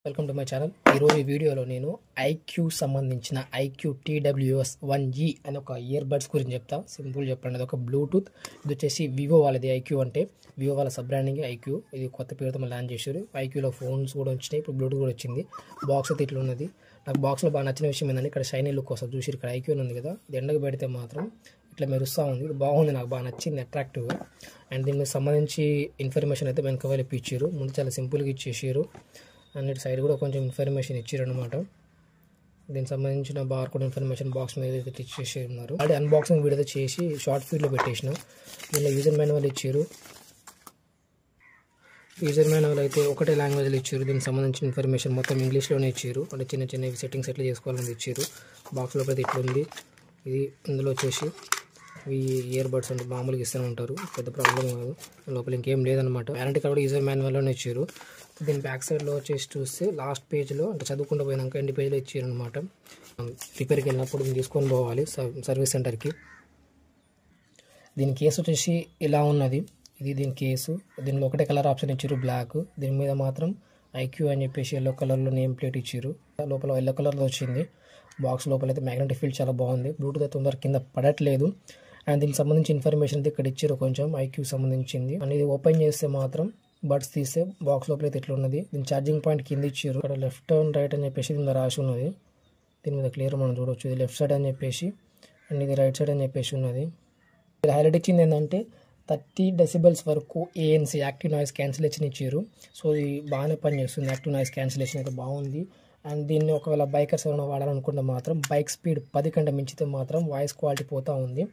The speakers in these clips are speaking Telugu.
Welcome to my channel. ఈరోజు ఈ వీడియోలో నేను ఐక్యూ సంబంధించిన ఐక్యూ TWS1E అనే ఒక ఇయర్ బడ్స్ గురించి చెప్తా. సింపుల్ చెప్పండి, అది ఒక బ్లూటూత్. ఇది వచ్చేసి వివో వాళ్ళది. ఐక్యూ అంటే వివో వాళ్ళ సబ్ బ్రాండింగ్ ఐక్యూ. ఇది కొత్త పేరుతో మళ్ళీ లాంచ్ చేశారు. ఐక్యూలో ఫోన్స్ కూడా వచ్చినాయి, ఇప్పుడు బ్లూటూత్ కూడా వచ్చింది. బాక్స్ అయితే ఇట్లా ఉన్నది. నాకు బాక్స్లో బాగా నచ్చిన విషయం ఏంటంటే ఇక్కడ షైనీ లుక్ వస్తుంది. చూసి ఇక్కడ ఐక్యూ ఉంది కదా, ఇది ఎండకు పెడితే మాత్రం ఇట్లా మెరుస్తూ ఉంది. ఇది బాగుంది, నాకు బాగా నచ్చింది, అట్రాక్టివ్గా. అండ్ దీనికి సంబంధించి ఇన్ఫర్మేషన్ అయితే వెనక వాళ్ళకి ఇచ్చారు. ముందు చాలా సింపుల్గా ఇచ్చేసారు. అన్నిటి సైడ్ కూడా కొంచెం ఇన్ఫర్మేషన్ ఇచ్చారు అనమాట. దీనికి సంబంధించిన బార్కోడ్ ఇన్ఫర్మేషన్ బాక్స్ మీద అయితే ఇచ్చేసి ఉన్నారు. ఆల్రెడీ అన్బాక్సింగ్ వీడియో అయితే చేసి షార్ట్ ఫీడ్లో పెట్టేసిన. దీనిలో యూజర్ మాన్యువల్ ఇచ్చారు. యూజర్ మాన్యువల్ అయితే ఒకటే లాంగ్వేజ్లో ఇచ్చారు. దీనికి సంబంధించిన ఇన్ఫర్మేషన్ మొత్తం ఇంగ్లీష్లోనే ఇచ్చారు. అంటే చిన్న చిన్న సెట్టింగ్స్ ఎట్లా చేసుకోవాలని ఇచ్చారు. బాక్స్ లోపల ఇట్లా ఉంది. ఇది ఇందులో వచ్చేసి ఈ ఇయర్ బడ్స్ అంటే మామూలుగా ఇస్తూనే ఉంటారు, పెద్ద ప్రాబ్లం కాదు. లోపల ఇంకేం లేదనమాట. వారంటీ కార్డు కూడా యూజర్ మాన్యువల్లోనే ఇచ్చారు. దీని బ్యాక్ సైడ్లో వచ్చేసి చూస్తే లాస్ట్ పేజ్లో అంటే చదువుకుంటూ పోయినాక ఎండ్ పేజ్లో ఇచ్చారు అనమాట. రిపేర్కి వెళ్ళినప్పుడు దీన్ని తీసుకొని పోవాలి సర్వీస్ సెంటర్కి. దీని కేసు వచ్చేసి ఇలా ఉన్నది. ఇది దీని కేసు. దీనిలో ఒకటే కలర్ ఆప్షన్ ఇచ్చారు, బ్లాక్. దీని మీద మాత్రం ఐక్యూ అని చెప్పేసి ఎల్లో కలర్లో నేమ్ ప్లేట్ ఇచ్చారు. లోపల ఎల్లో కలర్లో వచ్చింది. బాక్స్ లోపల అయితే మ్యాగ్నెటిక్ ఫీల్డ్ చాలా బాగుంది. బ్లూటూత్ అయితే తొందర కింద పడట్లేదు. అండ్ దీనికి సంబంధించి ఇన్ఫర్మేషన్ అయితే ఇక్కడ ఇచ్చారు కొంచెం ఐక్యూ సంబంధించింది. అండ్ ఇది ఓపెన్ చేస్తే మాత్రం బడ్స్ తీస్తే బాక్స్ లోపల అయితే ఇట్లా ఉన్నది. దీని ఛార్జింగ్ పాయింట్ కింద ఇచ్చారు. ఇక్కడ లెఫ్ట్ అండ్ రైట్ అని చెప్పేసి దీని రాసి ఉన్నది. దీని మీద క్లియర్ మనం చూడవచ్చు. ఇది లెఫ్ట్ సైడ్ అని చెప్పేసి అండ్ ఇది రైట్ సైడ్ అని చెప్పేసి ఉన్నది. ఇది హైలైట్ ఇచ్చింది ఏంటంటే 30 decibels వరకు ANC యాక్టివ్ నాయిస్ క్యాన్సిలేషన్ ఇచ్చారు. సో ఇది బాగానే పనిచేస్తుంది. యాక్టివ్ నాయిస్ క్యాన్సిలేషన్ అయితే బాగుంది. అండ్ దీన్ని ఒకవేళ బైకర్స్ ఏమైనా వాడాలనుకుంటే మాత్రం బైక్ స్పీడ్ 10 కంటే మించితే మాత్రం వాయిస్ క్వాలిటీ పోతూ ఉంది.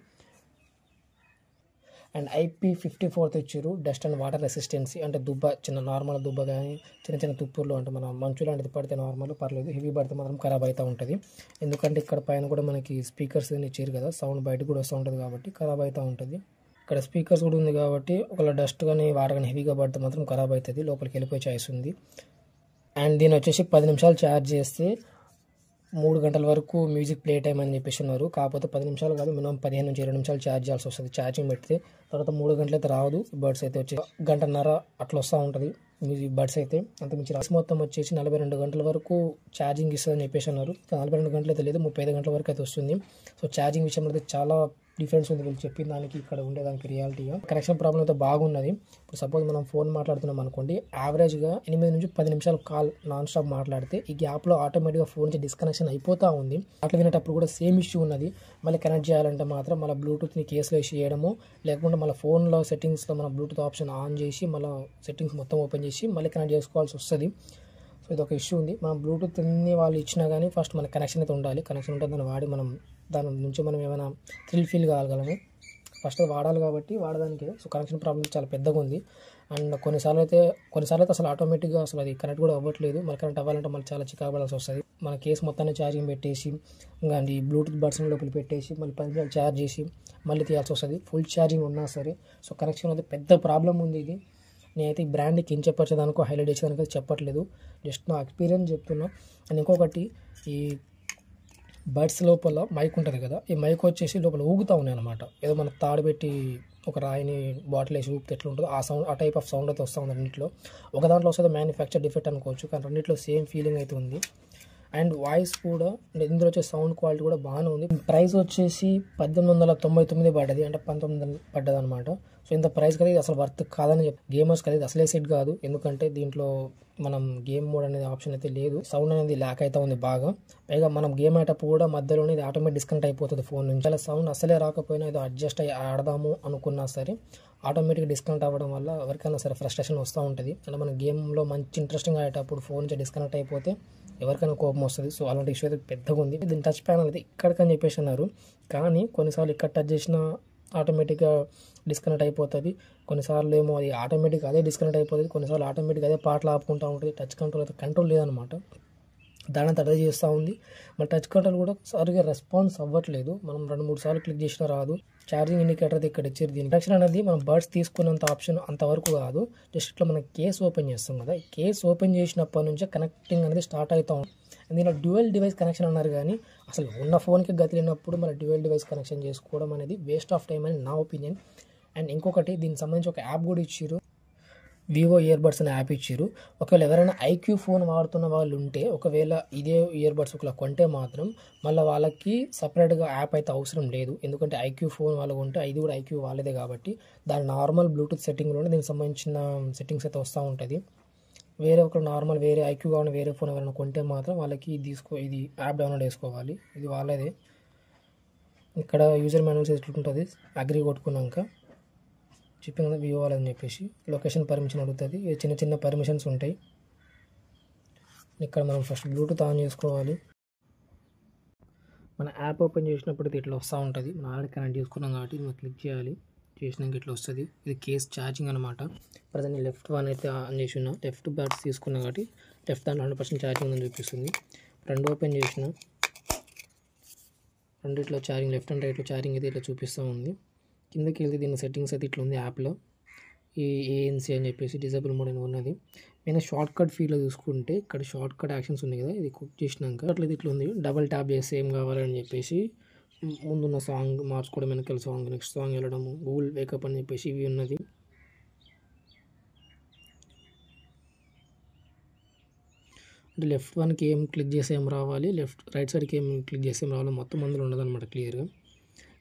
అండ్ IP54 ఇచ్చారు. డస్ట్ అండ్ వాటర్ రెసిస్టెన్సీ అంటే దుబ్బ, చిన్న నార్మల్ దుబ్బ కానీ చిన్న చిన్న తుప్పుర్లు అంటే మన మంచు లాంటిది పడితే నార్మల్ పర్లేదు, హెవీ పడితే మాత్రం ఖరాబ్ అవుతూ ఉంటుంది. ఎందుకంటే ఇక్కడ పైన కూడా మనకి స్పీకర్స్ ఇచ్చారు కదా, సౌండ్ బయటకు కూడా వస్తూ ఉంటుంది కాబట్టి ఖరాబ్ అవుతూ ఉంటుంది. ఇక్కడ స్పీకర్స్ కూడా ఉంది కాబట్టి ఒకవేళ డస్ట్ కానీ వాటర్ కానీ హెవీగా పడితే మాత్రం ఖరాబ్ అవుతుంది, లోపలికి వెళ్ళిపోయే ఛాయిస్ ఉంది. అండ్ దీని వచ్చేసి 10 నిమిషాలు ఛార్జ్ చేస్తే 3 గంటల వరకు మ్యూజిక్ ప్లే టైం అని చెప్పేసి ఉన్నారు. కాకపోతే 10 నిమిషాలు కాదు, మినిమం 15 నుంచి 20 నిమిషాలు ఛార్జ్ చేయాల్సి వస్తుంది. ఛార్జింగ్ పెడితే తర్వాత 3 గంటలు అయితే రాదు. బడ్స్ అయితే వచ్చి గంటన్నర అట్లా వస్తూ ఉంటుంది మ్యూజిక్ బడ్స్ అయితే. అంతకుమించి రాసి మొత్తం వచ్చేసి 42 గంటల వరకు ఛార్జింగ్ ఇస్తుందని చెప్పేసి అన్నారు. 42 గంటలు అయితే లేదు, 35 గంటల వరకు అయితే వస్తుంది. సో ఛార్జింగ్ విషయంలో అయితే చాలా డిఫరెన్స్ ఉంది వీళ్ళు చెప్పిన దానికి ఇక్కడ ఉండేదానికి రియాలిటీగా. కనెక్షన్ ప్రాబ్లం అయితే బాగున్నది. ఇప్పుడు సపోజ్ మనం ఫోన్ మాట్లాడుతున్నాం అనుకోండి, యావరేజ్గా 8 నుంచి 10 నిమిషాలు కాల్ నాన్ స్టాప్ మాట్లాడితే ఈ గ్యాప్లో ఆటోమేటిక్గా ఫోన్ నుంచి డిస్కనెక్షన్ అయిపోతూ ఉంది. అట్లా వినేటప్పుడు కూడా సేమ్ ఇష్యూ ఉన్నది. మళ్ళీ కనెక్ట్ చేయాలంటే మాత్రం మళ్ళీ బ్లూటూత్ని కేసులో వేసి చేయడము, లేకుంటే మళ్ళీ ఫోన్లో సెట్టింగ్స్లో మన బ్లూటూత్ ఆప్షన్ ఆన్ చేసి మళ్ళీ సెట్టింగ్స్ మొత్తం ఓపెన్ చేసి మళ్ళీ కనెక్ట్ చేసుకోవాల్సి వస్తుంది. సో ఇది ఒక ఇష్యూ ఉంది. మనం బ్లూటూత్ అన్ని వాళ్ళు ఇచ్చినా కానీ ఫస్ట్ మన కనెక్షన్ అయితే ఉండాలి. కనెక్షన్ ఉంటే దాన్ని వాడి మనం దాని నుంచి మనం ఏమైనా థ్రిల్ ఫీల్ కాగలము. ఫస్ట్ వాడాలి కాబట్టి వాడడానికి. సో కనెక్షన్ ప్రాబ్లం చాలా పెద్దగా ఉంది. అండ్ కొన్నిసార్లు అయితే అసలు ఆటోమేటిక్గా అసలు అది కనెక్ట్ కూడా అవ్వట్లేదు. మళ్ళీ కనెక్ట్ అవ్వాలంటే మళ్ళీ చాలా చికాకు పడాల్సి వస్తుంది. మన కేసు మొత్తాన్ని ఛార్జింగ్ పెట్టేసి ఇంకా ఈ బ్లూటూత్ బడ్స్ లోపల పెట్టేసి మళ్ళీ 10 నిమిషాలు ఛార్జ్ చేసి మళ్ళీ తీయాల్సి వస్తుంది. ఫుల్ ఛార్జింగ్ ఉన్నా సరే. సో కనెక్షన్ అయితే పెద్ద ప్రాబ్లం ఉంది. ఇది నేనైతే ఈ బ్రాండ్కి కించపరిచేదానికో హైలైట్ చేసేదానికో చెప్పట్లేదు, జస్ట్ నా ఎక్స్పీరియన్స్ చెప్తున్నా. అండ్ ఇంకొకటి, ఈ బడ్స్ లోపల మైక్ ఉంటుంది కదా, ఈ మైక్ వచ్చేసి లోపల ఊగుతూ ఉన్నాయి అనమాట. ఏదో మనకు తాడు పెట్టి ఒక రాయిని బాటిల్ వేసి ఊపితే ఎట్లా ఉంటుందో ఆ టైప్ ఆఫ్ సౌండ్ అయితే వస్తూ ఉంది రెండింటిలో. ఒక దాంట్లో వస్తుంది మ్యానుఫ్యాక్చర్ డిఫెక్ట్ అనుకోవచ్చు, కానీ రెండింటిలో సేమ్ ఫీలింగ్ అయితే ఉంది. అండ్ వాయిస్ కూడా, ఇందులో వచ్చే సౌండ్ క్వాలిటీ కూడా బాగానే ఉంది. ప్రైస్ వచ్చేసి 1899 పడ్డది, అంటే 1900 పడ్డది అనమాట. సో ఇంత ప్రైస్ కదా, ఇది అసలు వర్త్ కాదని చెప్పి గేమర్స్ కదా ఇది అసలే సెట్ కాదు. ఎందుకంటే దీంట్లో మనం గేమ్ మోడ్ అనేది ఆప్షన్ అయితే లేదు. సౌండ్ అనేది ల్యాక్ అయితే ఉంది బాగా. పైగా మనం గేమ్ ఆడేటప్పుడు కూడా మధ్యలోనే ఇది ఆటోమేటిక్ డిస్కనెక్ట్ అయిపోతుంది ఫోన్ నుంచి. అలా సౌండ్ అసలే రాకపోయినా ఇది అడ్జస్ట్ అయ్యి ఆడదాము అనుకున్నా సరే ఆటోమేటిక్ డిస్కనెక్ట్ అవ్వడం వల్ల ఎవరికైనా సరే ఫ్రస్ట్రేషన్ వస్తూ ఉంటుంది. అలా మన గేమ్లో మంచి ఇంట్రెస్టింగ్ ఆడేటప్పుడు ఫోన్ నుంచి డిస్కనెక్ట్ అయిపోతే ఎవరికైనా కోపం వస్తుంది. సో అలాంటి ఇష్యూ అయితే పెద్దగా ఉంది. దీని టచ్ ప్యానల్ అయితే ఇక్కడికని చెప్పేసి అన్నారు, కానీ కొన్నిసార్లు ఇక్కడ టచ్ చేసినా ఆటోమేటిక్గా డిస్కనెక్ట్ అయిపోతుంది. కొన్నిసార్లు ఏమో అది ఆటోమేటిక్ అదే డిస్కనెక్ట్ అయిపోతుంది. కొన్నిసార్లు ఆటోమేటిక్ అదే పాటలు ఆపుకుంటూ ఉంటుంది. టచ్ కంట్రోల్ అయితే కంట్రోల్ లేదనమాట. దాని అంతా అదే చేస్తూ ఉంది. మళ్ళీ టచ్ కంట్రోల్ కూడా సరిగ్గా రెస్పాన్స్ అవ్వట్లేదు. మనం 2-3 సార్లు క్లిక్ చేసినా రాదు. ఛార్జింగ్ ఇండికేటర్ అయితే ఇక్కడ ఇచ్చారు. దీని ఇండక్షన్ అనేది మనం బడ్స్ తీసుకున్నంత ఆప్షన్ అంతవరకు కాదు. జస్ట్ ఇట్లా మనం కేస్ ఓపెన్ చేస్తాం కదా, కేస్ ఓపెన్ చేసినప్పటి నుంచే కనెక్టింగ్ అనేది స్టార్ట్ అవుతూ ఉంటుంది. దీనిలో డ్యూయల్ డివైస్ కనెక్షన్ అన్నారు, కానీ అసలు ఉన్న ఫోన్కి గతి లేనప్పుడు మన డ్యూయల్ డివైస్ కనెక్షన్ చేసుకోవడం అనేది వేస్ట్ ఆఫ్ టైం అని నా ఒపీనియన్. అండ్ ఇంకొకటి, దీనికి సంబంధించి ఒక యాప్ కూడా ఇచ్చారు. వివో ఇయర్ బడ్స్ అనే యాప్ ఇచ్చారు. ఒకవేళ ఎవరైనా ఐక్యూ ఫోన్ వాడుతున్న వాళ్ళు ఉంటే, ఒకవేళ ఇదే ఇయర్ బడ్స్ ఒకవేళ కొంటే మాత్రం మళ్ళీ వాళ్ళకి సపరేట్గా యాప్ అయితే అవసరం లేదు. ఎందుకంటే ఐక్యూ ఫోన్ వాళ్ళకు ఉంటే ఇది కూడా ఐక్యూ వాళ్ళదే కాబట్టి దాని నార్మల్ బ్లూటూత్ సెట్టింగ్లోనే దీనికి సంబంధించిన సెట్టింగ్స్ అయితే వస్తూ ఉంటుంది. వేరే ఒక నార్మల్ వేరే ఐక్యూ కావాలి వేరే ఫోన్ ఎవరైనా కొంటే మాత్రం వాళ్ళకి ఇది యాప్ డౌన్లోడ్ చేసుకోవాలి. ఇది వాళ్ళదే. ఇక్కడ యూజర్ మాన్యువల్స్ ఎట్లుంటుంది అగ్రి కొట్టుకున్నాక చెప్పిన కదా వివో వాళ్ళని చెప్పేసి లొకేషన్ పర్మిషన్ అడుగుతుంది. చిన్న చిన్న పర్మిషన్స్ ఉంటాయి. ఇక్కడ మనం ఫస్ట్ బ్లూటూత్ ఆన్ చేసుకోవాలి. మన యాప్ ఓపెన్ చేసినప్పుడు ఇట్లా వస్తూ ఉంటుంది. మనం ఆల్రెడీ కనెక్ట్ చేసుకున్నాం కాబట్టి మనం క్లిక్ చేయాలి. చేసినాక ఇట్లా వస్తుంది. ఇది కేస్ ఛార్జింగ్ అనమాట. ప్రజెంట్ నేను లెఫ్ట్ వన్ అయితే ఆన్ చేసి ఉన్నా. లెఫ్ట్ బ్యాట్స్ తీసుకున్నా కాబట్టి లెఫ్ట్ దాంట్లో 100% ఛార్జింగ్ ఉందని చూపిస్తుంది. రెండు ఓపెన్ చేసిన రెండిట్లో ఛార్జింగ్ లెఫ్ట్ అండ్ రైట్లో ఛార్జింగ్ అయితే ఇట్లా చూపిస్తూ ఉంది. కిందకి వెళ్తే దీని సెట్టింగ్స్ అయితే ఇట్లా ఉంది యాప్లో. ఈ ఏఎన్సీ అని చెప్పేసి డిజేబుల్ మోడ్ అని ఉన్నది. నేను షార్ట్ కట్ ఫీల్లో చూసుకుంటే ఇక్కడ షార్ట్ కట్ యాక్షన్స్ ఉన్నాయి కదా, ఇది కుక్ చేసినాక అట్లయితే ఇట్లా ఉంది. డబల్ ట్యాప్ చేస్తే ఏం కావాలని చెప్పేసి ముందున్న సాంగ్ మార్చుకోవడం, వెనకాల సాంగ్ నెక్స్ట్ సాంగ్ వెళ్ళడము, గూగుల్ వేకప్ అని చెప్పేసి ఇవి ఉన్నది. అంటే లెఫ్ట్ వన్కి ఏం క్లిక్ చేసి ఏం రావాలి, రైట్ సైడ్కి ఏం క్లిక్ చేసి ఏం రావాలి మొత్తం అందులో ఉండదన్నమాట క్లియర్గా.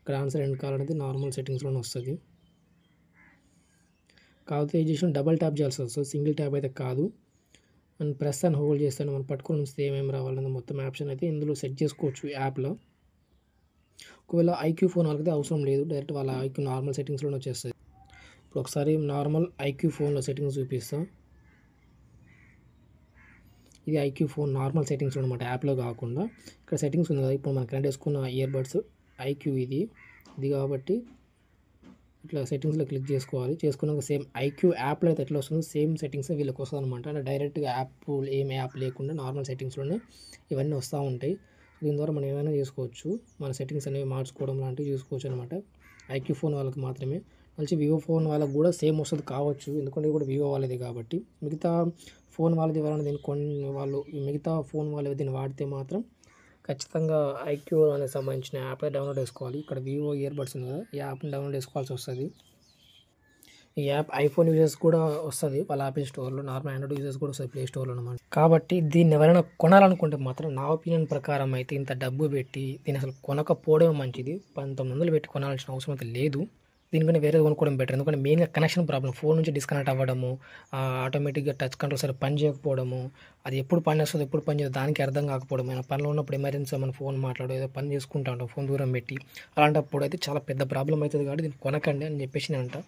ఇక్కడ ఆన్సర్ ఎండ్ కాల్ అనేది నార్మల్ సెట్టింగ్స్లోనే వస్తుంది. కాకపోతే ఏం చేసిన డబల్ ట్యాప్ చేయాల్సి వస్తుంది, సింగిల్ ట్యాప్ అయితే కాదు. అండ్ ప్రెస్ అని హోల్డ్ చేస్తాను మనం పట్టుకొని ఉంచితే ఏమేమి రావాలన్నది మొత్తం ఆప్షన్ అయితే ఇందులో సెట్ చేసుకోవచ్చు యాప్లో. ఒకవేళ ఐక్యూ ఫోన్ వాళ్ళకి అవసరం లేదు, డైరెక్ట్ వాళ్ళ ఐక్యూ నార్మల్ సెట్టింగ్స్లోనే వచ్చేస్తుంది. ఇప్పుడు ఒకసారి నార్మల్ ఐక్యూ ఫోన్లో సెట్టింగ్స్ చూపిస్తాం. ఇది ఐక్యూ ఫోన్ నార్మల్ సెట్టింగ్స్లో అనమాట, యాప్లో కాకుండా. ఇక్కడ సెట్టింగ్స్ ఉంది కదా, ఇప్పుడు మనం కనెక్ట్ చేసుకున్న ఇయర్ బడ్స్ ఐక్యూ ఇది కాబట్టి ఇట్లా సెట్టింగ్స్లో క్లిక్ చేసుకోవాలి. చేసుకున్నాక సేమ్ ఐక్యూ యాప్లో అయితే ఎట్లా వస్తుందో సేమ్ సెట్టింగ్స్ వీళ్ళకి వస్తుంది అనమాట. అంటే డైరెక్ట్గా ఏం యాప్ లేకుండా నార్మల్ సెట్టింగ్స్లోనే ఇవన్నీ వస్తూ ఉంటాయి. దీని ద్వారా మనం ఏమైనా చేసుకోవచ్చు, మన సెట్టింగ్స్ అనేవి మార్చుకోవడం లాంటివి చూసుకోవచ్చు అనమాట. ఐక్యూ ఫోన్ వాళ్ళకి మాత్రమే. మంచి వివో ఫోన్ వాళ్ళకి కూడా సేమ్ వస్తుంది కావచ్చు, ఎందుకంటే ఇది కూడా వివో వాళ్ళది కాబట్టి. మిగతా ఫోన్ వాళ్ళది ఎవరైనా మిగతా ఫోన్ వాళ్ళు దీన్ని వాడితే మాత్రం ఖచ్చితంగా ఐక్యూ అనేది సంబంధించిన యాప్ డౌన్లోడ్ చేసుకోవాలి. ఇక్కడ వివో ఇయర్ బడ్స్ ఉంది కదా, ఈ యాప్ని డౌన్లోడ్ చేసుకోవాల్సి వస్తుంది. ఈ యాప్ ఐఫోన్ యూజర్స్ కూడా వస్తుంది వాళ్ళ యాపిల్ స్టోర్లో, నార్మల్ ఆండ్రాయిడ్ యూజర్స్ కూడా వస్తుంది ప్లే స్టోర్లో అనమాట. కాబట్టి దీన్ని ఎవరైనా కొనాలనుకుంటే మాత్రం నా ఒపీనియన్ ప్రకారం అయితే ఇంత డబ్బు పెట్టి దీన్ని అసలు కొనకపోవడం మంచిది. 1900 పెట్టి కొనాల్సిన అవసరం అయితే లేదు. దీనికన్నా వేరే కొనుక్కోవడం బెటర్. ఎందుకంటే మెయిన్గా కనెక్షన్ ప్రాబ్లం, ఫోన్ నుంచి డిస్కనెక్ట్ అవ్వడము, ఆటోమేటిక్గా టచ్ కంట్రోల్ సరే పని చేయకపోవడము, అది ఎప్పుడు పని వస్తుంది ఎప్పుడు పని చేస్తుంది దానికి అర్థం కాకపోవడం. మన పనిలో ఉన్నప్పుడు ఎమర్జెన్సీ మన ఫోన్ మాట్లాడు ఏదో పని చేసుకుంటా ఉంటాం ఫోన్ దూరం పెట్టి, అలాంటప్పుడు అయితే చాలా పెద్ద ప్రాబ్లం అవుతుంది. కాబట్టి దీన్ని కొనకండి అని చెప్పేసి నేను అంట.